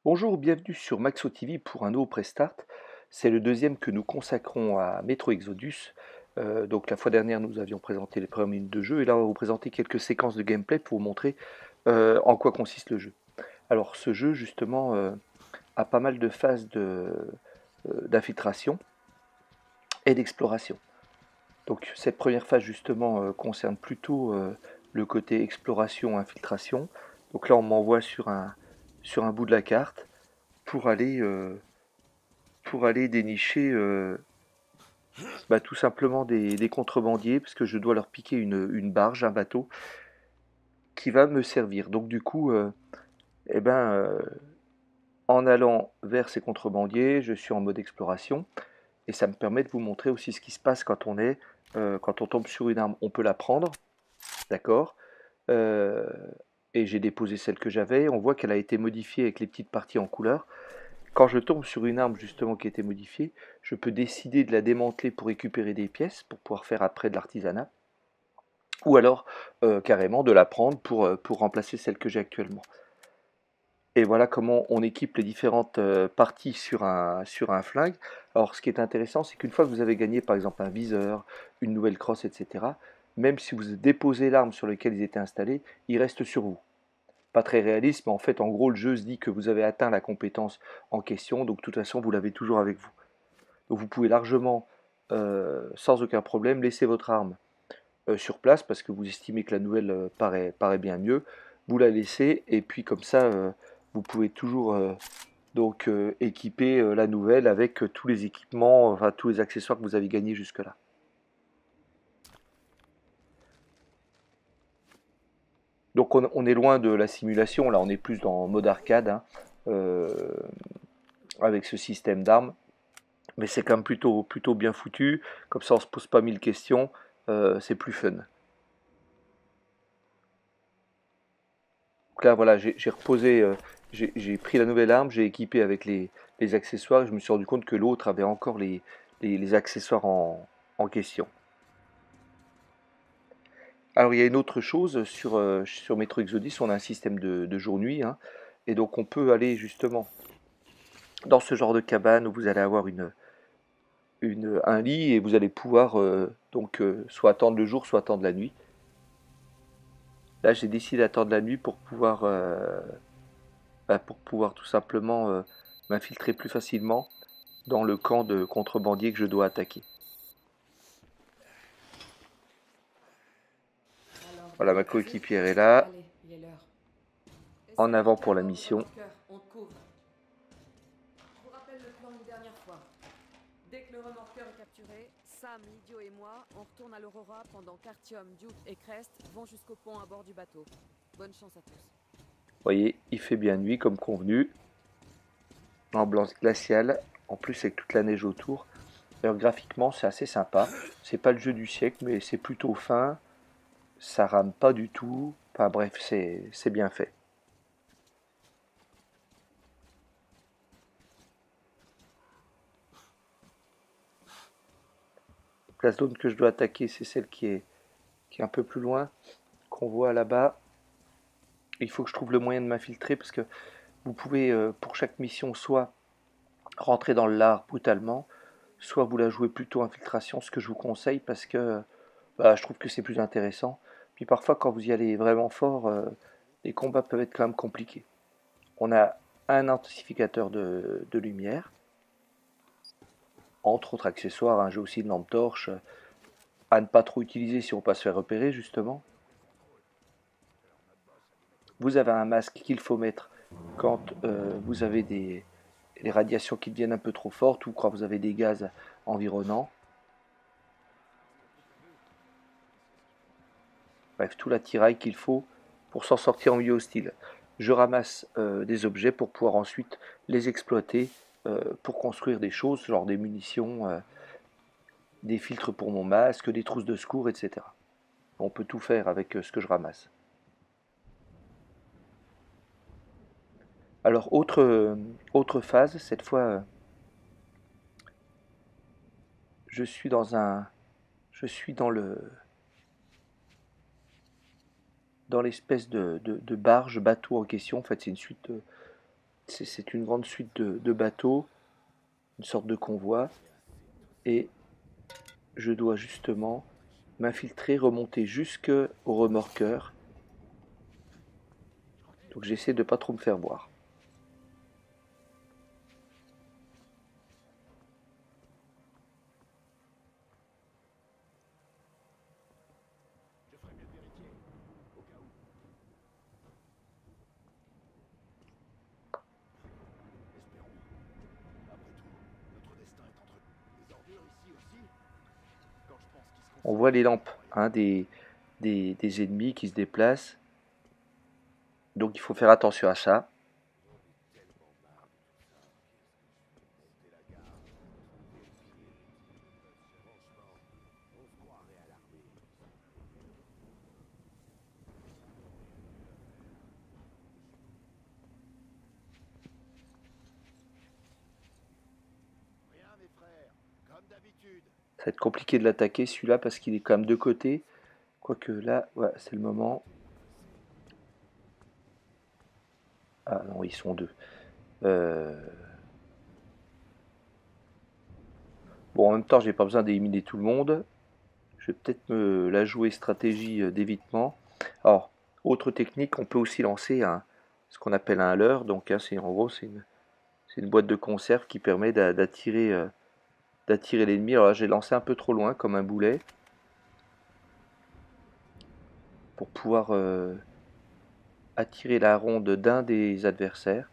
Bonjour, bienvenue sur Maxo TV pour un nouveau Prestart. C'est le deuxième que nous consacrons à Metro Exodus. Donc la fois dernière, nous avions présenté les premières minutes de jeu et là, on va vous présenter quelques séquences de gameplay pour vous montrer en quoi consiste le jeu. Alors ce jeu, justement, a pas mal de phases d'infiltration et d'exploration. Donc cette première phase, justement, concerne plutôt le côté exploration-infiltration. Donc là, on m'envoie sur un bout de la carte pour aller dénicher tout simplement des contrebandiers, parce que je dois leur piquer une barge, un bateau, qui va me servir. Donc du coup, eh ben, euh, en allant vers ces contrebandiers, je suis en mode exploration, et ça me permet de vous montrer aussi ce qui se passe quand on tombe sur une arme. On peut la prendre, d'accord. Euh, et j'ai déposé celle que j'avais. On voit qu'elle a été modifiée avec les petites parties en couleur. Quand je tombe sur une arme justement qui a été modifiée, je peux décider de la démanteler pour récupérer des pièces, pour pouvoir faire après de l'artisanat, ou alors carrément de la prendre pour remplacer celle que j'ai actuellement. Et voilà comment on équipe les différentes parties sur un flingue. Alors ce qui est intéressant, c'est qu'une fois que vous avez gagné par exemple un viseur, une nouvelle crosse, etc., même si vous déposez l'arme sur laquelle ils étaient installés, ils restent sur vous. Pas très réaliste, mais en fait, en gros, le jeu se dit que vous avez atteint la compétence en question, donc de toute façon, vous l'avez toujours avec vous. Donc vous pouvez largement, sans aucun problème, laisser votre arme sur place parce que vous estimez que la nouvelle paraît bien mieux. Vous la laissez et puis comme ça, vous pouvez toujours équiper la nouvelle avec tous les équipements, enfin tous les accessoires que vous avez gagnés jusque-là. Donc on est loin de la simulation, là on est plus dans mode arcade, hein, euh, avec ce système d'armes. Mais c'est quand même plutôt bien foutu, comme ça on se pose pas mille questions, c'est plus fun. Donc là voilà, j'ai reposé, j'ai pris la nouvelle arme, j'ai équipé avec les accessoires, et je me suis rendu compte que l'autre avait encore les accessoires en question. Alors il y a une autre chose sur Metro Exodus, on a un système de jour-nuit, hein, et donc on peut aller justement dans ce genre de cabane où vous allez avoir un lit et vous allez pouvoir soit attendre le jour, soit attendre la nuit. Là, j'ai décidé d'attendre la nuit pour pouvoir tout simplement m'infiltrer plus facilement dans le camp de contrebandiers que je dois attaquer. Alors, Voilà, ma t'es prêt? coéquipière est là, Allez, il est l'heure. en Essaye de avant te pour la caler dans ton mission. bunker, on te couvre. Je vous rappelle le plan une dernière fois. Dès que le remorqueur est capturé, Sam, Idio et moi, on retourne à l'Aurora pendant qu'Artyom, Duke et Crest vont jusqu'au pont à bord du bateau. Bonne chance à tous. Vous voyez, il fait bien nuit comme convenu, ambiance glaciale, en plus avec toute la neige autour. D'ailleurs, graphiquement, c'est assez sympa. C'est pas le jeu du siècle, mais c'est plutôt fin, ça rame pas du tout. Enfin bref, c'est bien fait. La zone que je dois attaquer, c'est celle qui est un peu plus loin, qu'on voit là-bas. Il faut que je trouve le moyen de m'infiltrer parce que vous pouvez, pour chaque mission, soit rentrer dans le lard brutalement, soit vous la jouez plutôt infiltration, ce que je vous conseille parce que je trouve que c'est plus intéressant. Puis parfois, quand vous y allez vraiment fort, les combats peuvent être quand même compliqués. On a un intensificateur de lumière, entre autres accessoires, hein, j'ai aussi une lampe torche à ne pas trop utiliser si on ne veut pas se faire repérer justement. Vous avez un masque qu'il faut mettre quand vous avez les radiations qui deviennent un peu trop fortes ou quand vous avez des gaz environnants. Bref, tout l'attirail qu'il faut pour s'en sortir en milieu hostile. Je ramasse des objets pour pouvoir ensuite les exploiter pour construire des choses, genre des munitions, des filtres pour mon masque, des trousses de secours, etc. On peut tout faire avec ce que je ramasse. Alors, autre phase, cette fois, je suis dans un, je suis dans l'espèce de barge bateau en question. En fait, c'est une suite. C'est une grande suite de bateaux, une sorte de convoi, et je dois justement m'infiltrer, remonter jusqu'au remorqueur. Donc j'essaie de pas trop me faire voir. On voit les lampes hein, des ennemis qui se déplacent. Donc il faut faire attention à ça. Ça va être compliqué de l'attaquer celui-là parce qu'il est quand même de côté. Quoique là, ouais, c'est le moment. Ah non, ils sont deux. Bon, en même temps, j'ai pas besoin d'éliminer tout le monde. Je vais peut-être me la jouer stratégie d'évitement. Alors, autre technique, on peut aussi lancer ce qu'on appelle un leurre. Donc, hein, en gros, c'est une boîte de conserve qui permet d'attirer l'ennemi. Alors là, j'ai lancé un peu trop loin, comme un boulet, pour pouvoir attirer la ronde d'un des adversaires.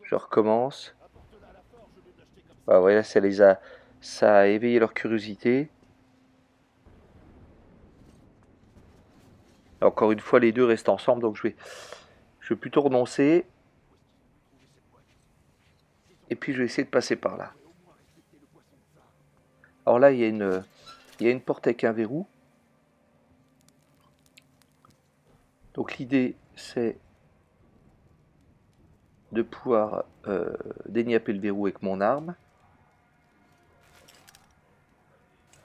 Je recommence. Bah ouais, là, ça a éveillé leur curiosité. Encore une fois, les deux restent ensemble, donc je vais plutôt renoncer. Et puis je vais essayer de passer par là. Alors là, il y a une porte avec un verrou. Donc l'idée, c'est de pouvoir déniapper le verrou avec mon arme.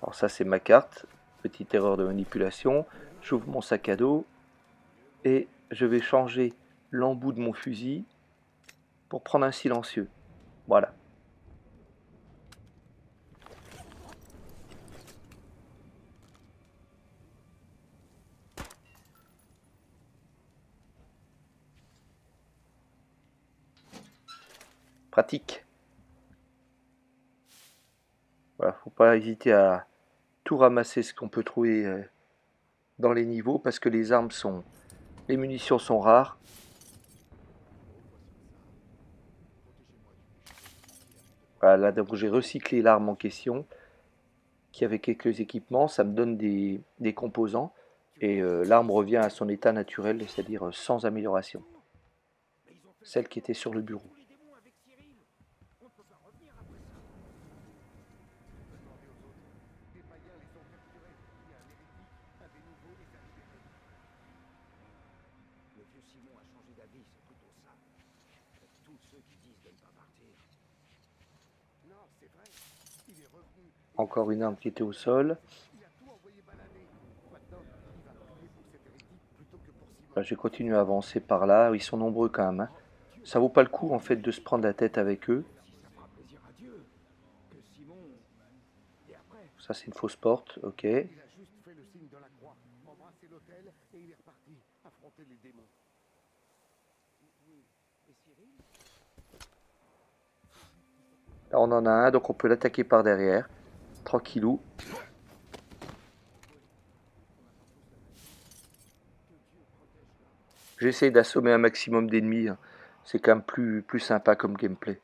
Alors ça, c'est ma carte. Petite erreur de manipulation. J'ouvre mon sac à dos et je vais changer l'embout de mon fusil pour prendre un silencieux. Voilà. Pratique. Voilà, faut pas hésiter à tout ramasser ce qu'on peut trouver dans les niveaux parce que les munitions sont rares. Voilà, donc j'ai recyclé l'arme en question qui avait quelques équipements, ça me donne des composants et l'arme revient à son état naturel, c'est-à-dire sans amélioration, celle qui était sur le bureau. Encore une arme qui était au sol. Là, j'ai continué à avancer par là, ils sont nombreux quand même. Hein. Ça vaut pas le coup en fait de se prendre la tête avec eux. Ça c'est une fausse porte, ok. Là on en a un, donc on peut l'attaquer par derrière. Tranquillou. J'essaie d'assommer un maximum d'ennemis. Hein. C'est quand même plus sympa comme gameplay.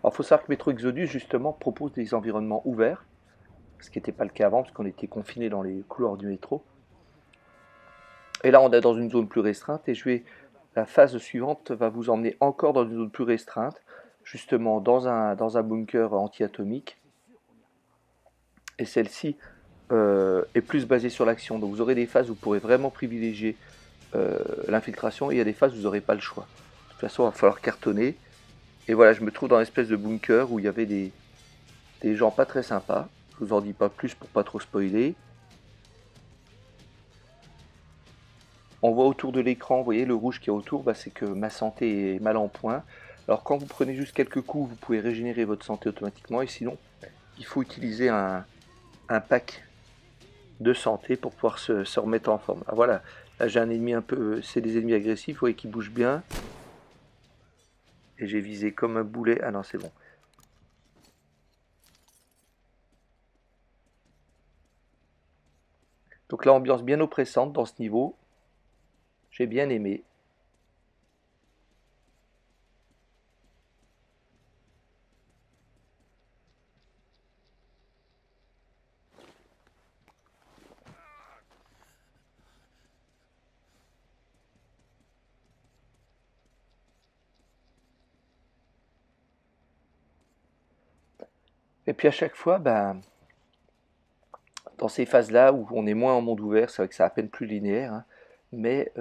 Alors, il faut savoir que Metro Exodus, justement, propose des environnements ouverts, ce qui n'était pas le cas avant, parce qu'on était confiné dans les couloirs du métro. Et là, on est dans une zone plus restreinte, et la phase suivante va vous emmener encore dans une zone plus restreinte, justement dans un bunker anti-atomique. Et celle-ci est plus basée sur l'action. Donc vous aurez des phases où vous pourrez vraiment privilégier l'infiltration et il y a des phases où vous n'aurez pas le choix. De toute façon, il va falloir cartonner. Et voilà, je me trouve dans une espèce de bunker où il y avait des gens pas très sympas. Je vous en dis pas plus pour pas trop spoiler. On voit autour de l'écran, vous voyez le rouge qui est autour, bah, c'est que ma santé est mal en point. Alors quand vous prenez juste quelques coups, vous pouvez régénérer votre santé automatiquement. Et sinon, il faut utiliser un pack de santé pour pouvoir se remettre en forme. Ah, voilà, là j'ai un ennemi un peu, c'est des ennemis agressifs, vous voyez qui bougent bien. Et j'ai visé comme un boulet. Ah non, c'est bon. Donc là, ambiance bien oppressante dans ce niveau. J'ai bien aimé. Et puis à chaque fois, ben, dans ces phases-là où on est moins en monde ouvert, c'est vrai que c'est à peine plus linéaire, hein, mais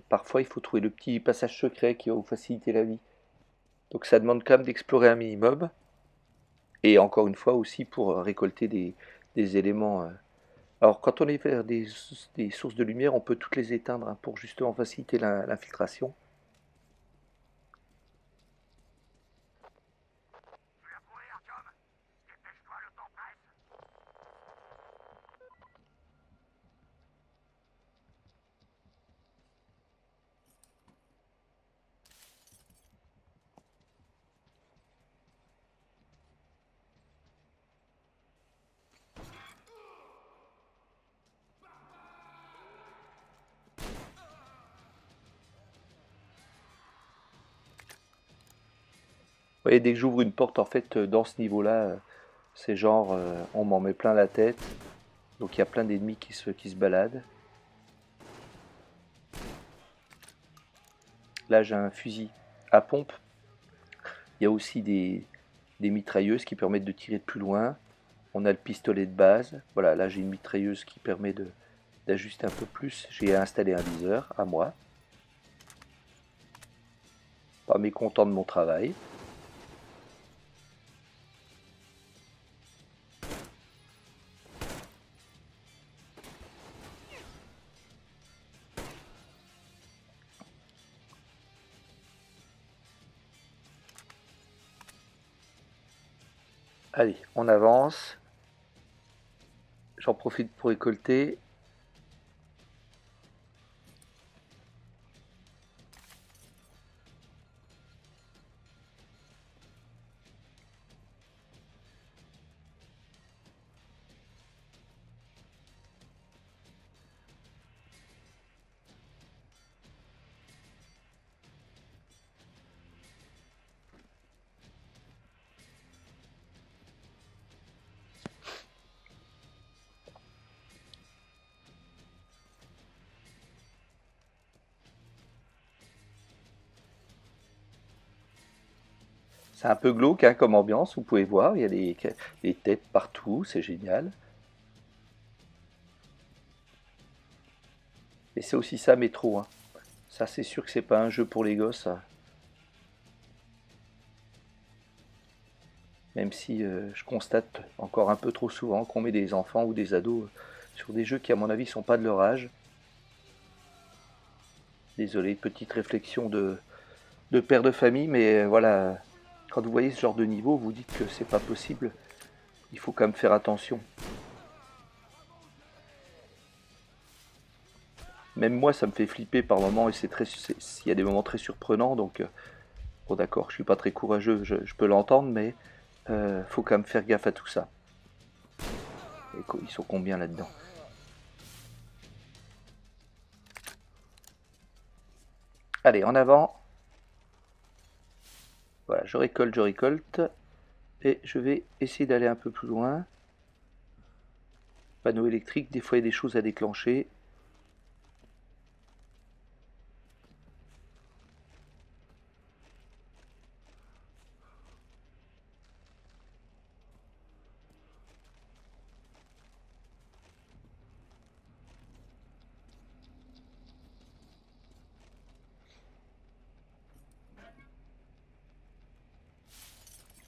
parfois il faut trouver le petit passage secret qui va vous faciliter la vie. Donc ça demande quand même d'explorer un minimum, et encore une fois aussi pour récolter des éléments. Alors quand on est vers des sources de lumière, on peut toutes les éteindre hein, pour justement faciliter l'infiltration. Vous voyez, dès que j'ouvre une porte, en fait, dans ce niveau-là, c'est genre, on m'en met plein la tête. Donc il y a plein d'ennemis qui se baladent. Là, j'ai un fusil à pompe. Il y a aussi des mitrailleuses qui permettent de tirer de plus loin. On a le pistolet de base. Voilà, là j'ai une mitrailleuse qui permet d'ajuster un peu plus. J'ai installé un viseur à moi. Pas mécontent de mon travail. Allez, on avance. J'en profite pour récolter. C'est un peu glauque hein, comme ambiance, vous pouvez voir. Il y a des têtes partout, c'est génial. Et c'est aussi ça, Métro, hein. Ça, c'est sûr que c'est pas un jeu pour les gosses, ça. Même si je constate encore un peu trop souvent qu'on met des enfants ou des ados sur des jeux qui, à mon avis, sont pas de leur âge. Désolé, petite réflexion de père de famille, mais voilà, quand vous voyez ce genre de niveau, vous dites que c'est pas possible. Il faut quand même faire attention. Même moi, ça me fait flipper par moments et il y a des moments très surprenants. Donc, bon, d'accord, je suis pas très courageux, je peux l'entendre, mais faut quand même faire gaffe à tout ça. Et ils sont combien là-dedans? Allez, en avant. Voilà, je récolte. Et je vais essayer d'aller un peu plus loin. Panneau électrique, des fois il y a des choses à déclencher.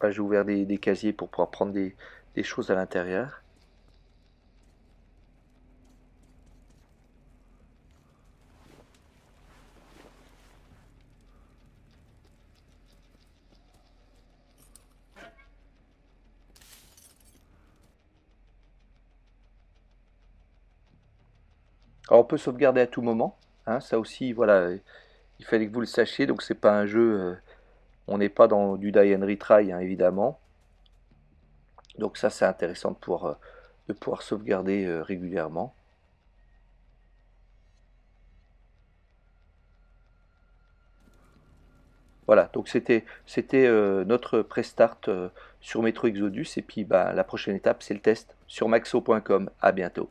Là, j'ai ouvert des casiers pour pouvoir prendre des choses à l'intérieur. Alors, on peut sauvegarder à tout moment, hein, ça aussi, voilà, il fallait que vous le sachiez. Donc, c'est pas un jeu, on n'est pas dans du die and retry, hein, évidemment. Donc, ça, c'est intéressant de pouvoir sauvegarder régulièrement. Voilà, donc c'était notre prestart sur Metro Exodus. Et puis, bah, la prochaine étape, c'est le test sur maxo.com. À bientôt.